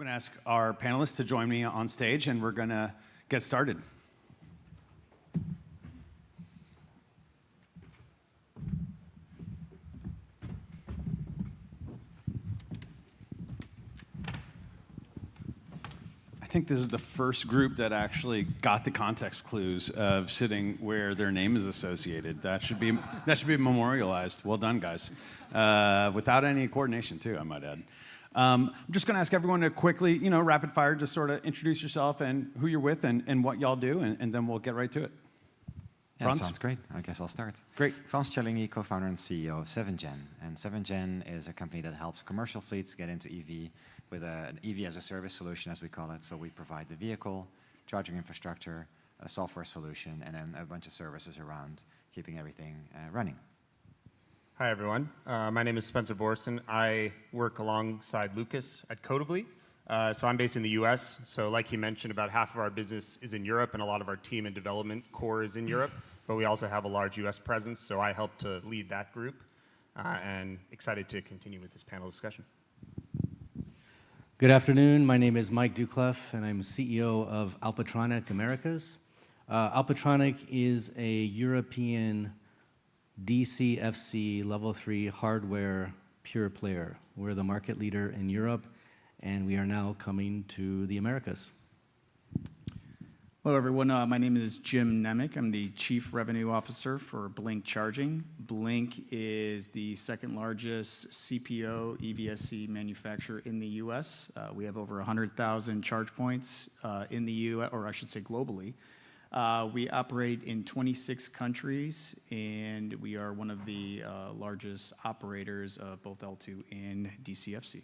I'm going to ask our panelists to join me on stage, and we're going to get started. I think this is the first group that actually got the context clues of sitting where their name is associated. That should be memorialized. Well done, guys. Without any coordination, too, I might add. I'm just going to ask everyone to quickly, rapid fire, just sort of introduce yourself and who you're with and what y'all do, and then we'll get right to it. Yeah, Frans? sounds great. I guess I'll start. Great. Frans Tjallingii, co-founder and CEO of 7Gen. And 7Gen is a company that helps commercial fleets get into EV with an EV as a service solution, as we call it. So we provide the vehicle, charging infrastructure, a software solution, and then a bunch of services around keeping everything running. Hi, everyone. My name is Spencer Borison. I work alongside Lucas at Codibly. So I'm based in the US. So like he mentioned, about half of our business is in Europe, and a lot of our team and development core is in Europe. But we also have a large US presence, so I help to lead that group. And excited to continue with this panel discussion. Good afternoon. My name is Mike Doucleff, and I'm CEO of Alpitronic Americas. Alpitronic is a European DCFC Level 3 hardware pure player. We're the market leader in Europe, and we are now coming to the Americas. Hello, everyone. My name is Jim Nemec. I'm the Chief Revenue Officer for Blink Charging. Blink is the second largest CPO EVSC manufacturer in the US. We have over 100,000 charge points in the US, or I should say globally. We operate in 26 countries, and we are one of the largest operators of both L2 and DCFC.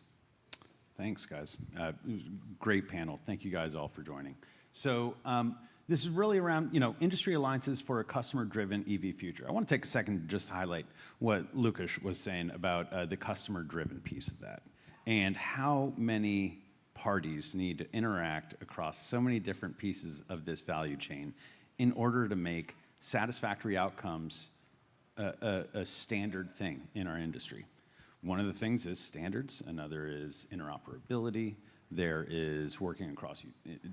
Thanks, guys. Great panel. Thank you guys all for joining. So this is really around, industry alliances for a customer-driven EV future. I want to take a second to just highlight what Lucas was saying about the customer-driven piece of that and how many parties need to interact across so many different pieces of this value chain in order to make satisfactory outcomes a standard thing in our industry. One of the things is standards, another is interoperability. There is working across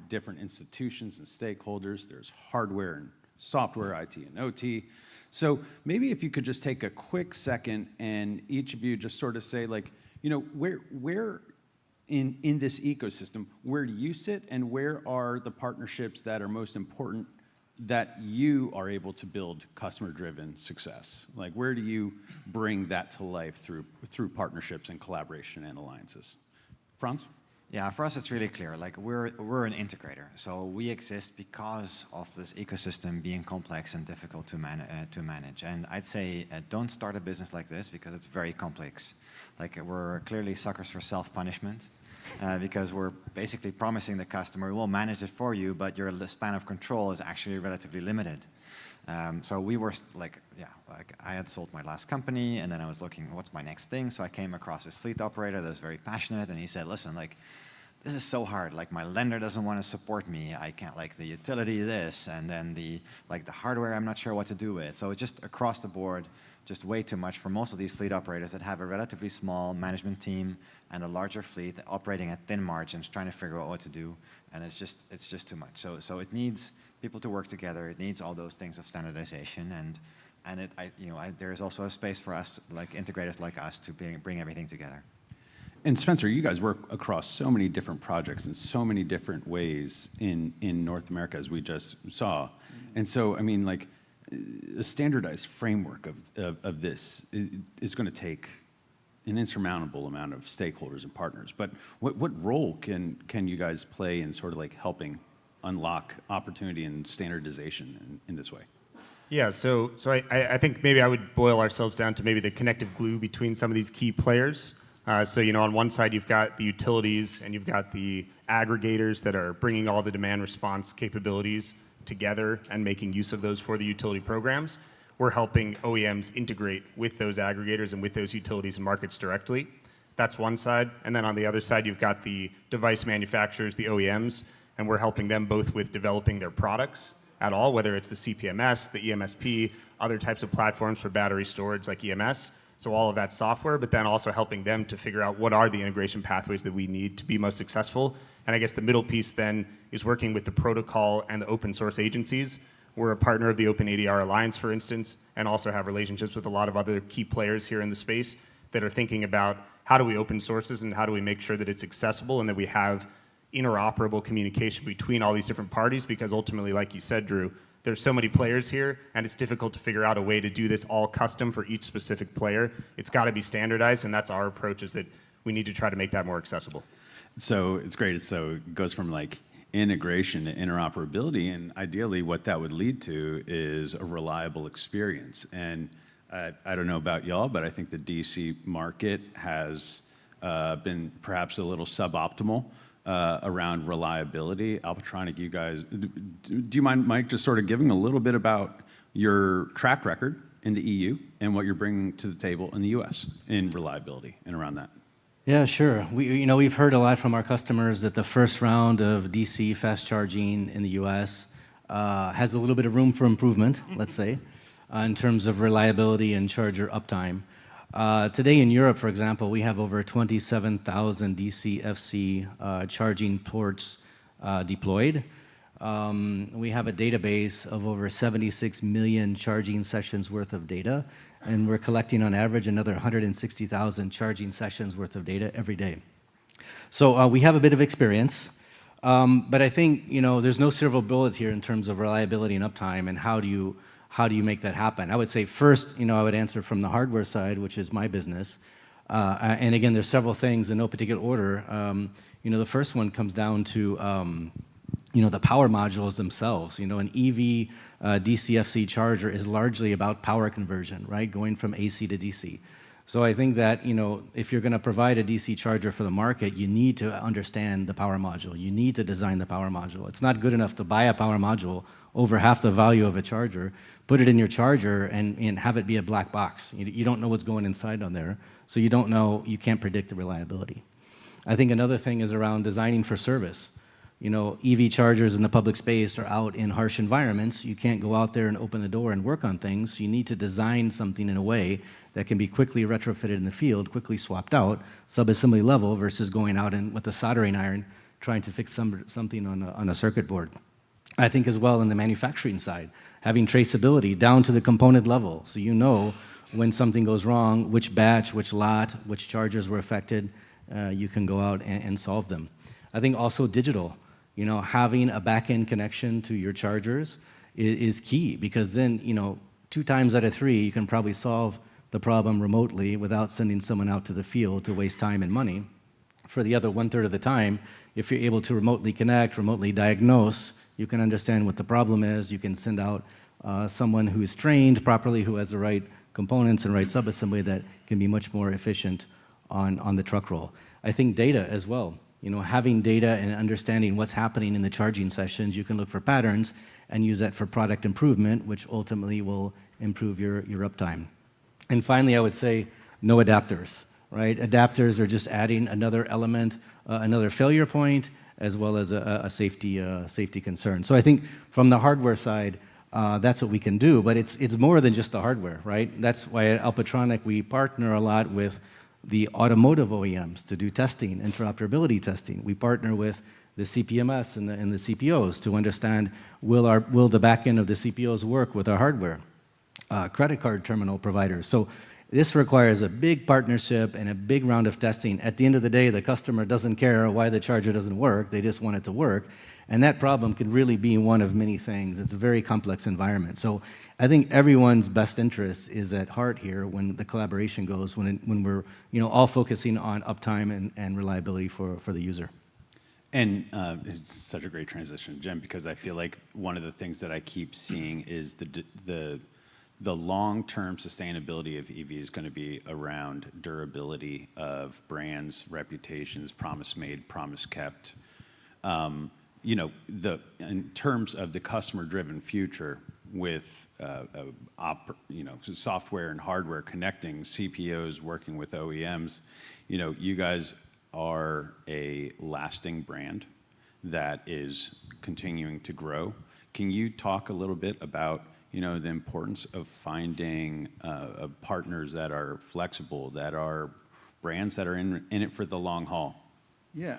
different institutions and stakeholders. There's hardware and software, IT and OT. So maybe if you could just take a quick second and each of you just sort of say, where in this ecosystem, where do you sit and where are the partnerships that are most important that you are able to build customer-driven success? Like, where do you bring that to life through partnerships and collaboration and alliances? Frans? Yeah, for us it's really clear. Like we're an integrator, so we exist because of this ecosystem being complex and difficult to manage. And I'd say don't start a business like this because it's very complex. Like we're clearly suckers for self-punishment. Because we're basically promising the customer, we'll manage it for you, but your span of control is actually relatively limited. So we were I had sold my last company, and then I was looking, what's my next thing? So I came across this fleet operator that was very passionate, and he said, listen, this is so hard. Like my lender doesn't want to support me. I can't the utility this, and then the hardware I'm not sure what to do with. So just across the board, just way too much for most of these fleet operators that have a relatively small management team and a larger fleet operating at thin margins, trying to figure out what to do, and it's just too much. So it needs people to work together. It needs all those things of standardization, and there is also a space for us, like integrators like us, to bring everything together. And Spencer, you guys work across so many different projects in so many different ways in North America, as we just saw, and so a standardized framework of this is going to take an insurmountable amount of stakeholders and partners. But what role can you guys play in sort of helping unlock opportunity and standardization in this way? Yeah, so I think maybe I would boil ourselves down to maybe the connective glue between some of these key players. So on one side you've got the utilities and you've got the aggregators that are bringing all the demand response capabilities together and making use of those for the utility programs. We're helping OEMs integrate with those aggregators and with those utilities and markets directly. That's one side. And then on the other side, you've got the device manufacturers, the OEMs, and we're helping them both with developing their products at all, whether it's the CPMS, the EMSP, other types of platforms for battery storage like EMS. so all of that software, but then also helping them to figure out what are the integration pathways that we need to be most successful. And I guess the middle piece then is working with the protocol and the open source agencies. We're a partner of the Open ADR Alliance, for instance, and also have relationships with a lot of other key players here in the space that are thinking about how do we open sources and how do we make sure that it's accessible and that we have interoperable communication between all these different parties, because ultimately, like you said, Drew, there's so many players here, and it's difficult to figure out a way to do this all custom for each specific player. It's got to be standardized, and that's our approach, is that we need to try to make that more accessible. So it's great. So it goes from like integration to interoperability, and ideally what that would lead to is a reliable experience. And I don't know about y'all, but I think the DC market has been perhaps a little suboptimal around reliability. Alpitronic, you guys, do you mind, Mike, just sort of giving a little bit about your track record in the EU and what you're bringing to the table in the US in reliability and around that? Yeah, sure. We've heard a lot from our customers that the first round of DC fast charging in the US has a little bit of room for improvement, let's say, in terms of reliability and charger uptime. Today in Europe, for example, we have over 27,000 DC-FC charging ports deployed. We have a database of over 76 million charging sessions worth of data, and we're collecting on average another 160,000 charging sessions worth of data every day. So we have a bit of experience, but I think there's no silver bullet here in terms of reliability and uptime, and how do you make that happen? I would say first, I would answer from the hardware side, which is my business. And again, there's several things in no particular order. The first one comes down to the power modules themselves. An EV DC-FC charger is largely about power conversion, right? Going from AC to DC. So I think that, if you're going to provide a DC charger for the market, you need to understand the power module. You need to design the power module. It's not good enough to buy a power module over half the value of a charger, put it in your charger, and have it be a black box. You don't know what's going inside on there, so you can't predict the reliability. I think another thing is around designing for service. EV chargers in the public space are out in harsh environments. You can't go out there and open the door and work on things. You need to design something in a way that can be quickly retrofitted in the field, quickly swapped out, sub-assembly level, versus going out and with a soldering iron trying to fix something on a circuit board. I think as well in the manufacturing side, having traceability down to the component level, so when something goes wrong, which batch, which lot, which chargers were affected, you can go out and solve them. I think also digital, having a back-end connection to your chargers is key, because then, 2 times out of 3, you can probably solve the problem remotely without sending someone out to the field to waste time and money. For the other 1/3 of the time, if you're able to remotely connect, remotely diagnose, you can understand what the problem is. You can send out someone who is trained properly, who has the right components and right subassembly, that can be much more efficient on the truck roll. I think data as well. Having data and understanding what's happening in the charging sessions, you can look for patterns and use that for product improvement, which ultimately will improve your uptime. And finally, I would say no adapters, right? Adapters are just adding another element, another failure point, as well as a safety concern. So I think from the hardware side, that's what we can do, but it's more than just the hardware, right? That's why at Alpitronic we partner a lot with the automotive OEMs to do testing, interoperability testing. We partner with the CPMS and the CPOs to understand, will the back end of the CPOs work with our hardware? Credit card terminal providers. So this requires a big partnership and a big round of testing. At the end of the day, the customer doesn't care why the charger doesn't work. They just want it to work. And that problem can really be one of many things. It's a very complex environment. So I think everyone's best interest is at heart here when the collaboration goes, when we're all focusing on uptime and reliability for the user. And it's such a great transition, Jim, because I feel like one of the things that I keep seeing is the long-term sustainability of EV is going to be around durability of brands, reputations, promise made, promise kept. In terms of the customer-driven future with software and hardware connecting, CPOs working with OEMs, you guys are a lasting brand that is continuing to grow. Can you talk a little bit about the importance of finding partners that are flexible, that are brands that are in it for the long haul. Yeah.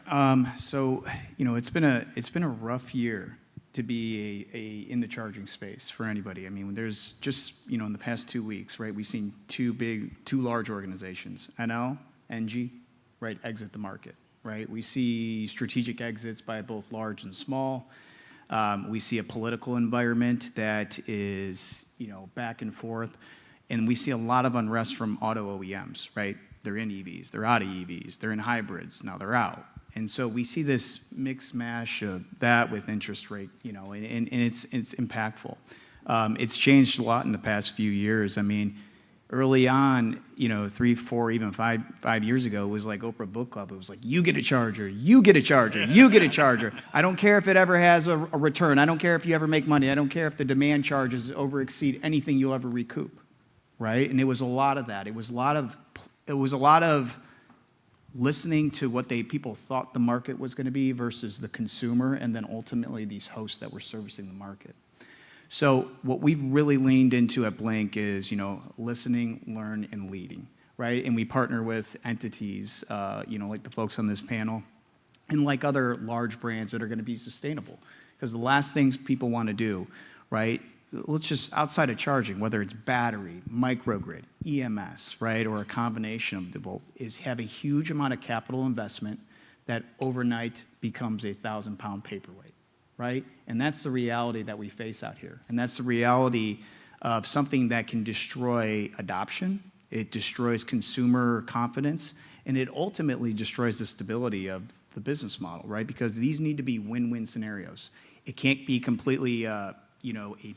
So it's been a rough year to be in the charging space for anybody. I mean, there's just in the past 2 weeks, right? We've seen two large organizations, NL, NG, right, exit the market, right? We see strategic exits by both large and small. We see a political environment that is back and forth, and we see a lot of unrest from auto OEMs, right? They're in EVs, they're out of EVs, they're in hybrids, now they're out. And so we see this mix mash of that with interest rate, and it's impactful. It's changed a lot in the past few years. I mean, early on, 3, 4, even 5 years ago, it was like Oprah Book Club. It was like, you get a charger, you get a charger, you get a charger. I don't care if it ever has a return. I don't care if you ever make money. I don't care if the demand charges exceed anything you'll ever recoup, right? And it was a lot of that. It was a lot of listening to what people thought the market was going to be versus the consumer, and then ultimately these hosts that were servicing the market. So what we've really leaned into at Blink is, listening, learn, and leading, right? And we partner with entities, like the folks on this panel, and like other large brands that are going to be sustainable. Because the last things people want to do, right? Let's just, outside of charging, whether it's battery, microgrid, EMS, right, or a combination of the both, is have a huge amount of capital investment that overnight becomes a 1,000-pound paperweight, right? And that's the reality that we face out here. And that's the reality of something that can destroy adoption, it destroys consumer confidence, and it ultimately destroys the stability of the business model, right? Because these need to be win-win scenarios. It can't be completely a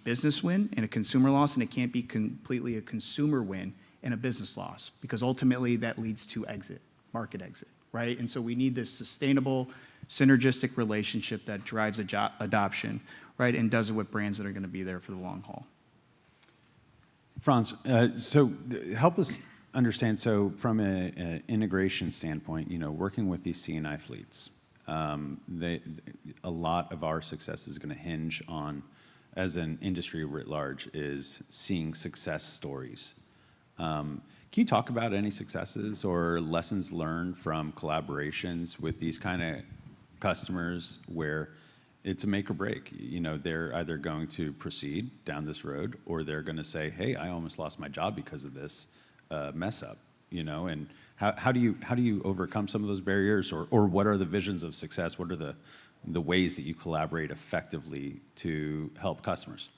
business win and a consumer loss, and it can't be completely a consumer win and a business loss, because ultimately that leads to market exit, right? And so we need this sustainable, synergistic relationship that drives adoption, right, and does it with brands that are going to be there for the long haul. Frans, so help us understand, so from an integration standpoint, working with these C&I fleets, a lot of our success is going to hinge on, as an industry writ large, is seeing success stories. Can you talk about any successes or lessons learned from collaborations with these kind of customers where it's a make or break? They're either going to proceed down this road, or they're going to say, hey, I almost lost my job because of this mess up, and how do you overcome some of those barriers, or what are the visions of success? What are the ways that you collaborate effectively to help customers?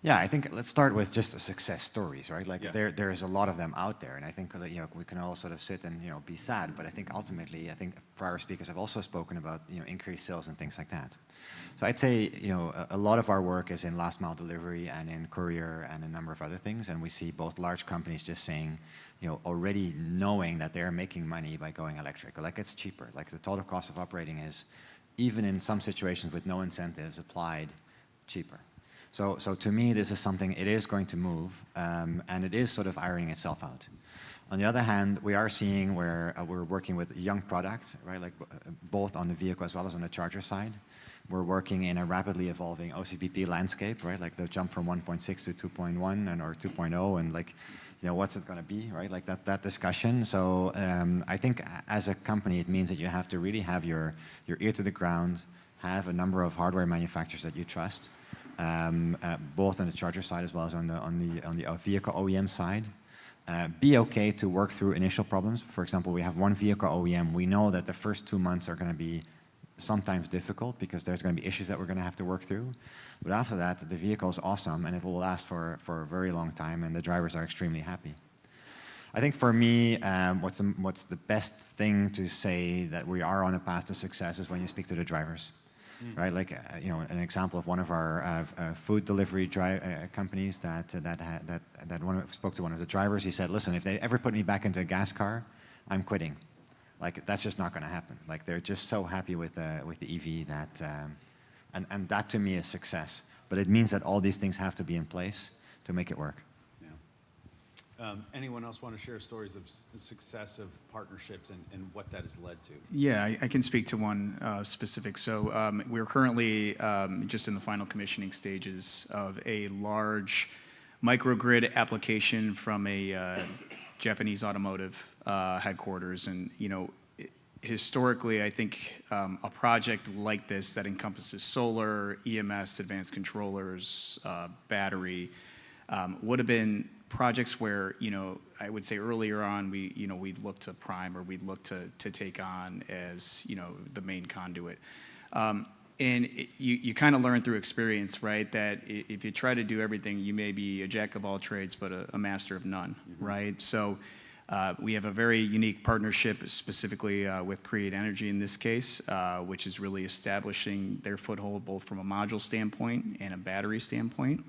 Yeah, I think let's start with just the success stories, right? Like there is a lot of them out there, and I think that, we can all sort of sit and be sad, but I think ultimately, prior speakers have also spoken about increased sales and things like that. So I'd say a lot of our work is in last mile delivery and in courier and a number of other things, and we see both large companies just saying, already knowing that they're making money by going electric, or like it's cheaper, like the total cost of operating is, even in some situations with no incentives applied, cheaper. So to me, this is something, it is going to move, and it is sort of ironing itself out. On the other hand, we are seeing where we're working with young product, right? Like both on the vehicle as well as on the charger side. We're working in a rapidly evolving OCPP landscape, right? Like the jump from 1.6 to 2.1 or 2.0, and like, what's it going to be, right? Like that discussion. So I think as a company, it means that you have to really have your ear to the ground, have a number of hardware manufacturers that you trust, both on the charger side as well as on the vehicle OEM side. Be okay to work through initial problems. For example, we have one vehicle OEM. We know that the first 2 months are going to be sometimes difficult because there's going to be issues that we're going to have to work through. But after that, the vehicle is awesome and it will last for a very long time, and the drivers are extremely happy. I think for me, what's the best thing to say that we are on a path to success is when you speak to the drivers. Right, like an example of one of our food delivery companies that spoke to one of the drivers. He said, "Listen, if they ever put me back into a gas car, I'm quitting. Like that's just not going to happen. Like they're just so happy with the EV that, and that to me is success. But it means that all these things have to be in place to make it work." Anyone else want to share stories of success of partnerships and what that has led to? Yeah, I can speak to one specific. So we're currently just in the final commissioning stages of a large microgrid application from a Japanese automotive headquarters. And, you know, historically, I think a project like this that encompasses solar, EMS, advanced controllers, battery, would have been projects where, you know, I would say earlier on, we'd look to prime or we'd look to take on as, you know, the main conduit. You kind of learn through experience, right, that if you try to do everything, you may be a jack of all trades, but a master of none, right? So we have a very unique partnership specifically with Create Energy in this case, which is really establishing their foothold both from a module standpoint and a battery standpoint.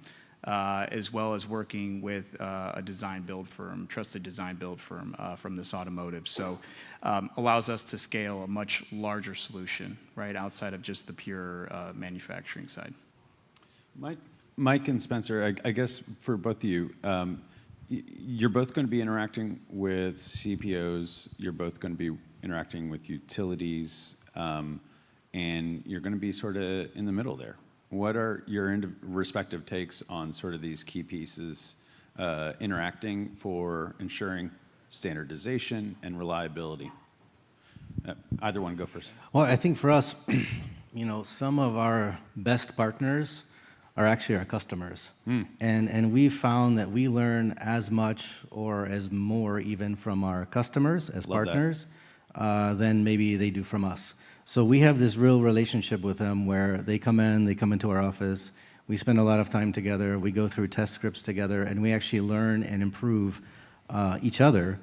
As well as working with a design build firm, trusted design build firm from this automotive. So allows us to scale a much larger solution, right, outside of just the pure manufacturing side. Mike and Spencer, I guess for both of you, you're both going to be interacting with CPOs, you're both going to be interacting with utilities, and you're going to be sort of in the middle there. What are your respective takes on sort of these key pieces interacting for ensuring standardization and reliability? Either one, go first. Well, I think for us, you know, some of our best partners are actually our customers. And we found that we learn as much or as more even from our customers as Love partners than maybe they do from us. So we have this real relationship with them where they come into our office, we spend a lot of time together, we go through test scripts together, and we actually learn and improve each other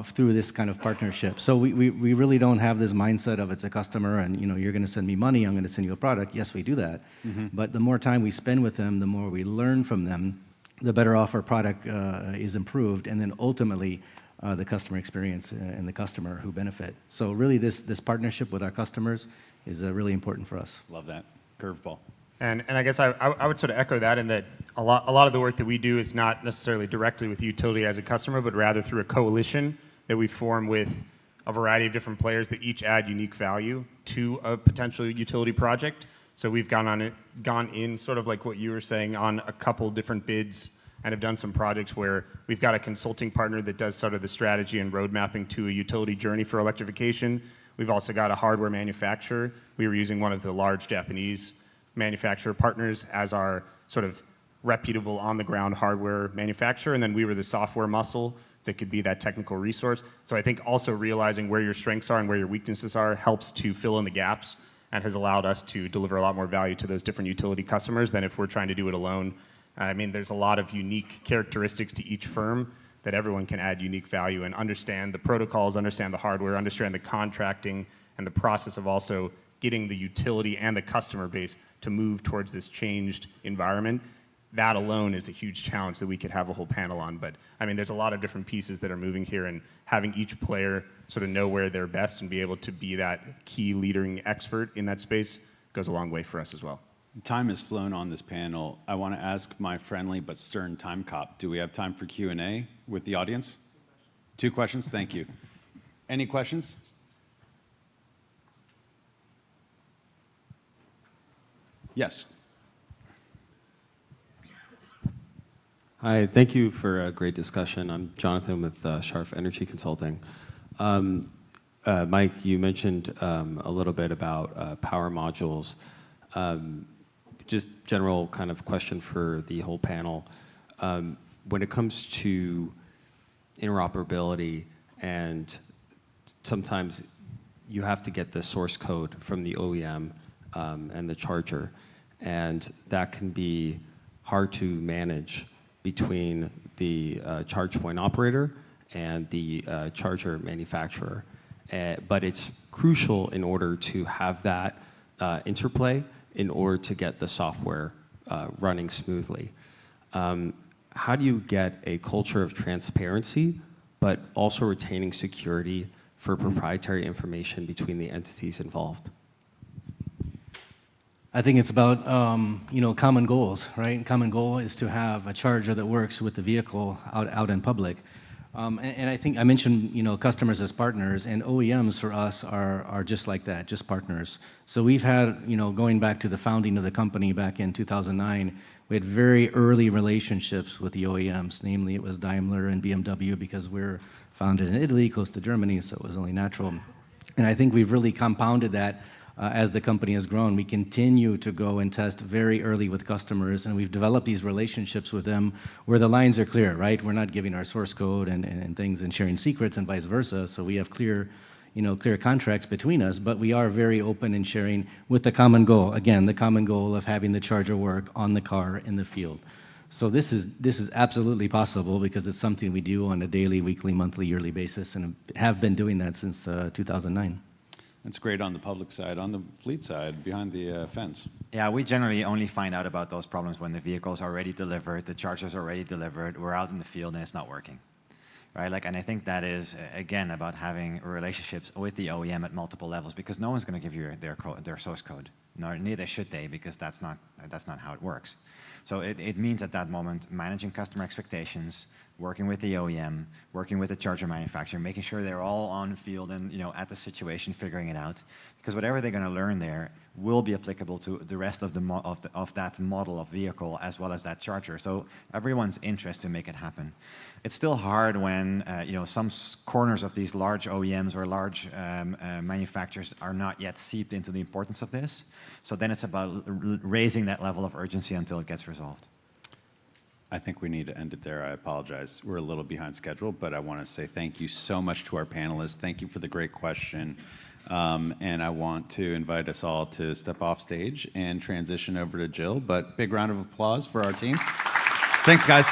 through this kind of partnership. So we really don't have this mindset of it's a customer and, you know, you're going to send me money, I'm going to send you a product. Yes, we do that. But the more time we spend with them, the more we learn from them, the better off our product is improved, and then ultimately the customer experience and the customer who benefit. So really this partnership with our customers is really important for us. Love that. Curveball. And I guess I would sort of echo that in that a lot of the work that we do is not necessarily directly with utility as a customer, but rather through a coalition that we form with a variety of different players that each add unique value to a potential utility project. So we've gone in sort of like what you were saying on a couple different bids and have done some projects where we've got a consulting partner that does sort of the strategy and road mapping to a utility journey for electrification. We've also got a hardware manufacturer. We were using one of the large Japanese manufacturer partners as our sort of reputable on-the-ground hardware manufacturer, and then we were the software muscle that could be that technical resource. So I think also realizing where your strengths are and where your weaknesses are helps to fill in the gaps and has allowed us to deliver a lot more value to those different utility customers than if we're trying to do it alone. I mean, there's a lot of unique characteristics to each firm that everyone can add unique value and understand the protocols, understand the hardware, understand the contracting, and the process of also getting the utility and the customer base to move towards this changed environment. That alone is a huge challenge that we could have a whole panel on. But I mean, there's a lot of different pieces that are moving here, and having each player sort of know where they're best and be able to be that key leading expert in that space goes a long way for us as well. Time has flown on this panel. I want to ask my friendly but stern time cop, do we have time for Q&A with the audience? 2 questions, thank you. Any questions? Yes. Hi, thank you for a great discussion. I'm Jonathan with Sharf Energy Consulting. Mike, you mentioned a little bit about power modules. Just general kind of question for the whole panel. When it comes to interoperability, and sometimes you have to get the source code from the OEM and the charger, and that can be hard to manage between the charge point operator and the charger manufacturer. But it's crucial in order to have that interplay in order to get the software running smoothly. How do you get a culture of transparency, but also retaining security for proprietary information between the entities involved? I think it's about common goals, right? And common goal is to have a charger that works with the vehicle out in public. And I think I mentioned customers as partners, and OEMs for us are just like that, just partners. So we've had going back to the founding of the company back in 2009, we had very early relationships with the OEMs. Namely, it was Daimler and BMW because we're founded in Italy, close to Germany, so it was only natural. And I think we've really compounded that. As the company has grown, we continue to go and test very early with customers, and we've developed these relationships with them where the lines are clear, right? We're not giving our source code and things and sharing secrets and vice versa, so we have clear contracts between us, but we are very open in sharing with the common goal. Again, the common goal of having the charger work on the car in the field. So this is absolutely possible because it's something we do on a daily, weekly, monthly, yearly basis, and have been doing that since 2009. That's great on the public side. On the fleet side, behind the fence. Yeah, we generally only find out about those problems when the vehicle's already delivered, the charger's already delivered, we're out in the field and it's not working. Right? And I think that is, again, about having relationships with the OEM at multiple levels, because no one's going to give you their source code. Neither should they, because that's not how it works. So it means at that moment managing customer expectations, working with the OEM, working with the charger manufacturer, making sure they're all on the field and at the situation, figuring it out. Because whatever they're going to learn there will be applicable to the rest of that model of vehicle as well as that charger. So everyone's interest to make it happen. It's still hard when some corners of these large OEMs or large manufacturers are not yet seeped into the importance of this. So then it's about raising that level of urgency until it gets resolved. I think we need to end it there. I apologize. We're a little behind schedule, but I want to say thank you so much to our panelists. Thank you for the great question. And I want to invite us all to step off stage and transition over to Jill. But big round of applause for our team. Thanks, guys.